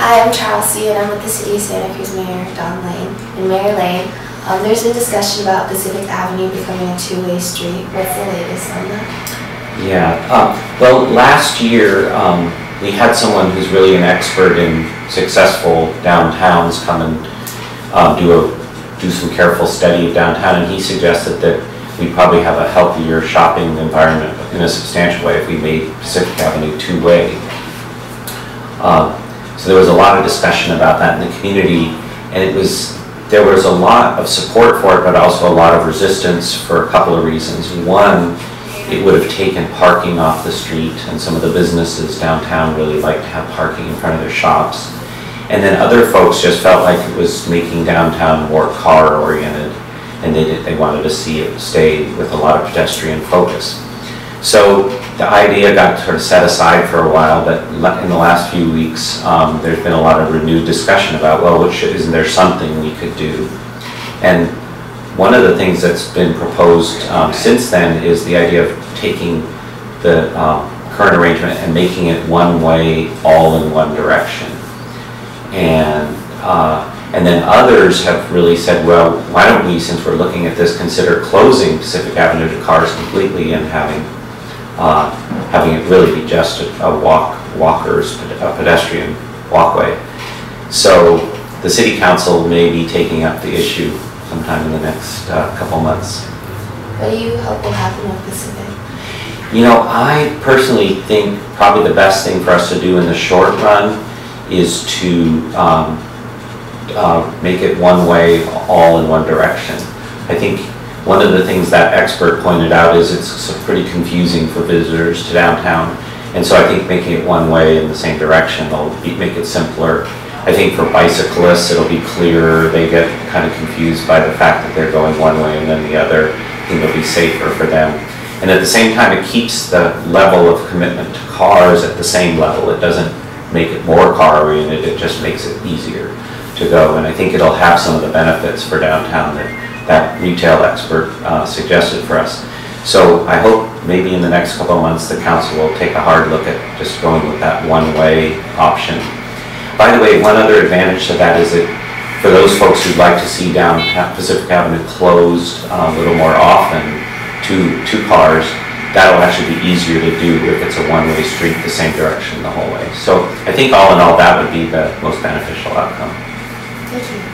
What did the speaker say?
Hi, I'm Chelsea, and I'm with the City of Santa Cruz Mayor Don Lane. In Mayor Lane, there's been discussion about Pacific Avenue becoming a two-way street. What's the latest on that? Yeah, well, last year we had someone who's really an expert in successful downtowns come and do some careful study of downtown, and he suggested that we probably have a healthier shopping environment in a substantial way if we made Pacific Avenue two-way. So there was a lot of discussion about that in the community, and there was a lot of support for it, but also a lot of resistance for a couple of reasons. One, it would have taken parking off the street, and some of the businesses downtown really like to have parking in front of their shops. And then other folks just felt like it was making downtown more car-oriented, and they wanted to see it stay with a lot of pedestrian focus. So the idea got sort of set aside for a while, but in the last few weeks, there's been a lot of renewed discussion about, well, isn't there something we could do? And one of the things that's been proposed since then is the idea of taking the current arrangement and making it one way, all in one direction. And then others have really said, well, why don't we, since we're looking at this, consider closing Pacific Avenue to cars completely and having it really be just a pedestrian walkway. So the City Council may be taking up the issue sometime in the next couple months. What do you hope will happen with Pacific? You know, I personally think probably the best thing for us to do in the short run is to make it one way, all in one direction. I think one of the things that expert pointed out is it's pretty confusing for visitors to downtown. And so I think making it one way in the same direction will make it simpler. I think for bicyclists it'll be clearer. They get kind of confused by the fact that they're going one way and then the other. I think it'll be safer for them. And at the same time it keeps the level of commitment to cars at the same level. It doesn't make it more car-oriented, it just makes it easier to go. And I think it'll have some of the benefits for downtown that retail expert suggested for us. So I hope maybe in the next couple of months the council will take a hard look at just going with that one-way option. By the way, one other advantage to that is that for those folks who'd like to see downtown Pacific Avenue closed a little more often to cars, that'll actually be easier to do if it's a one-way street the same direction the whole way. So I think all in all that would be the most beneficial outcome. Thank you.